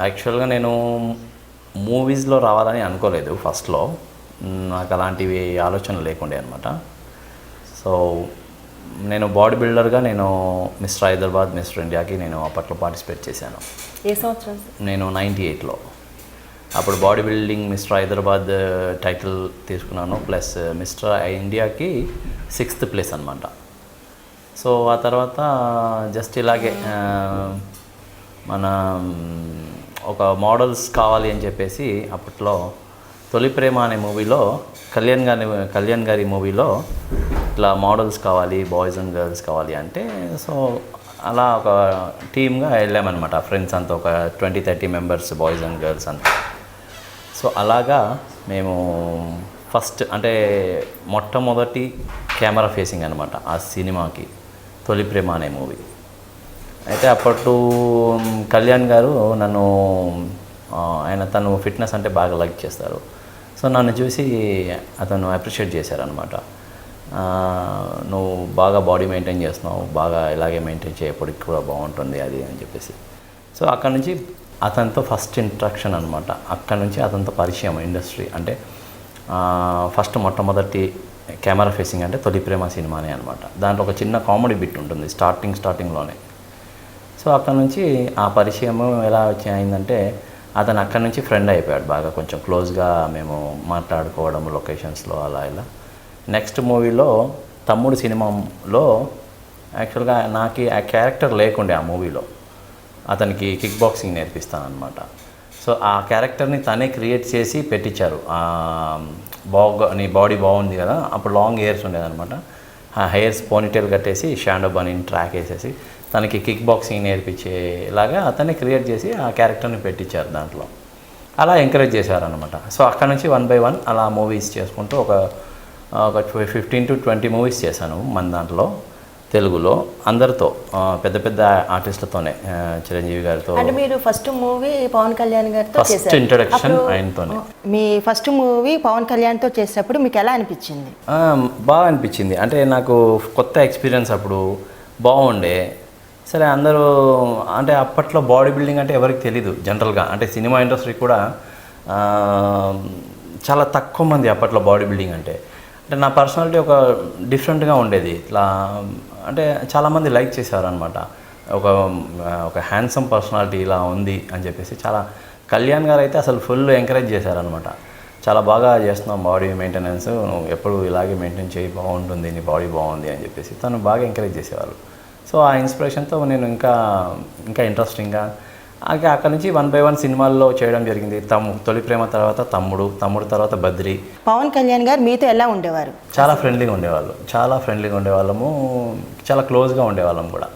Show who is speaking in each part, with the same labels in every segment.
Speaker 1: యాక్చువల్గా నేను మూవీస్లో రావాలని అనుకోలేదు ఫస్ట్లో. నాకు అలాంటివి ఆలోచనలు లేకుండే అనమాట. సో నేను బాడీ బిల్డర్గా నేను మిస్టర్ హైదరాబాద్, మిస్టర్ ఇండియాకి నేను అప్పట్లో పార్టిసిపేట్ చేశాను.
Speaker 2: ఏ సంవత్సరం?
Speaker 1: నేను 98లో. అప్పుడు body building mister Hyderabad title తీసుకున్నాను, ప్లస్ మిస్టర్ ఇండియాకి 6th ప్లేస్ అనమాట. సో ఆ తర్వాత జస్ట్ ఇలాగే మన ఒక మోడల్స్ కావాలి అని చెప్పేసి అప్పట్లో తొలి ప్రేమ అనే మూవీలో కళ్యాణ్ గారి మూవీలో ఇట్లా మోడల్స్ కావాలి, బాయ్స్ అండ్ గర్ల్స్ కావాలి అంటే, సో అలా ఒక టీమ్గా వెళ్ళామన్నమాట. ఫ్రెండ్స్ అంతా ఒక 20-30 మెంబర్స్, బాయ్స్ అండ్ గర్ల్స్ అంతా. సో అలాగా మేము ఫస్ట్ అంటే మొట్టమొదటి కెమెరా ఫేసింగ్ అనమాట ఆ సినిమాకి, తొలి ప్రేమ అనే మూవీ. అయితే అప్పట్లో కళ్యాణ్ గారు నన్ను తను ఫిట్నెస్ అంటే బాగా లైక్ చేస్తారు. సో నన్ను చూసి అతను అప్రిషియేట్ చేశారనమాట. నువ్వు బాగా బాడీ మెయింటైన్ చేస్తున్నావు, బాగా ఇలాగే మెయింటైన్ చేయప్పటికి కూడా బాగుంటుంది అది అని చెప్పేసి. సో అక్కడ నుంచి అతనితో ఫస్ట్ ఇంట్రక్షన్ అనమాట. అక్కడ నుంచి అతనితో పరిచయం ఇండస్ట్రీ అంటే ఫస్ట్ మొట్టమొదటి కెమెరా ఫేసింగ్ అంటే తొలి ప్రేమ సినిమానే అనమాట. దాంట్లో ఒక చిన్న కామెడీ బిట్ ఉంటుంది స్టార్టింగ్లోనే. సో అక్కడ నుంచి ఆ పరిచయం ఎలా అయిందంటే అతను అక్కడి నుంచి ఫ్రెండ్ అయిపోయాడు బాగా, కొంచెం క్లోజ్గా మేము మాట్లాడుకోవడం లొకేషన్స్లో అలా ఇలా. నెక్స్ట్ మూవీలో తమ్ముడు సినిమాలో యాక్చువల్గా నాకు ఆ క్యారెక్టర్ లేకుండే ఆ మూవీలో. అతనికి కిక్ బాక్సింగ్ నేర్పిస్తాను అనమాట. సో ఆ క్యారెక్టర్ని తనే క్రియేట్ చేసి పెట్టించారు. నీ బాడీ బాగుంది కదా, అప్పుడు లాంగ్ హెయిర్స్ ఉండేదన్నమాట. ఆ హెయిర్స్ పోనీటైల్ కట్టేసి షాండో బనీని ట్రాక్ వేసేసి తనకి కిక్ బాక్సింగ్ నేర్పించేలాగా అతన్ని క్రియేట్ చేసి ఆ క్యారెక్టర్ని పెట్టించారు దాంట్లో. అలా ఎంకరేజ్ చేశారనమాట. సో అక్కడ నుంచి 1 by 1 అలా మూవీస్ చేసుకుంటూ ఒక 15 to 20 మూవీస్ చేశాను మన దాంట్లో తెలుగులో, అందరితో పెద్ద పెద్ద ఆర్టిస్టులతోనే. చిరంజీవి గారితో.
Speaker 2: అంటే మీరు ఫస్ట్ మూవీ పవన్ కళ్యాణ్ గారితో చేశారు.
Speaker 1: ఫస్ట్ ఇంట్రడక్షన్ ఆయనతోనే.
Speaker 2: మీ ఫస్ట్ మూవీ పవన్ కళ్యాణ్తో చేసేటప్పుడు మీకు ఎలా అనిపించింది?
Speaker 1: బాగా అనిపించింది. అంటే నాకు కొత్త ఎక్స్పీరియన్స్, అప్పుడు బాగుండే. సరే అందరూ అంటే అప్పట్లో బాడీ బిల్డింగ్ అంటే ఎవరికి తెలీదు జనరల్గా. అంటే సినిమా ఇండస్ట్రీ కూడా చాలా తక్కువ మంది అప్పట్లో బాడీ బిల్డింగ్ అంటే. అంటే నా పర్సనాలిటీ ఒక డిఫరెంట్గా ఉండేది. ఇట్లా అంటే చాలామంది లైక్ చేసేవారనమాట. ఒక హ్యాండ్సమ్ పర్సనాలిటీ ఇలా ఉంది అని చెప్పేసి. చాలా కళ్యాణ్ గారు అయితే అసలు ఫుల్ ఎంకరేజ్ చేశారనమాట. చాలా బాగా చేస్తున్నాం బాడీ మెయింటెనెన్స్, నువ్వు ఎప్పుడు ఇలాగే మెయింటైన్ చేయి, బాగుంటుంది, నీ బాడీ బాగుంది అని చెప్పేసి తను బాగా ఎంకరేజ్ చేసేవారు. సో ఆ ఇన్స్పిరేషన్తో నేను ఇంకా ఇంట్రెస్టింగ్గా అక్కడ నుంచి 1 by 1 సినిమాల్లో చేయడం జరిగింది. తొలి ప్రేమ తర్వాత తమ్ముడు తర్వాత బద్రి.
Speaker 2: పవన్ కళ్యాణ్ గారు మీతో ఎలా ఉండేవారు?
Speaker 1: చాలా ఫ్రెండ్లీగా ఉండేవాళ్ళము, చాలా క్లోజ్గా ఉండేవాళ్ళం కూడా.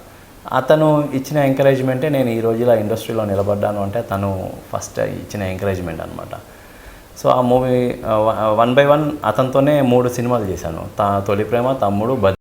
Speaker 1: అతను ఇచ్చిన ఎంకరేజ్మెంటే నేను ఈ రోజులో ఇండస్ట్రీలో నిలబడ్డాను అంటే తను ఫస్ట్ ఇచ్చిన ఎంకరేజ్మెంట్ అనమాట. సో ఆ మూవీ 1 by 1 అతనితోనే 3 సినిమాలు చేశాను. తొలి ప్రేమ, తమ్ముడు, బద్రి.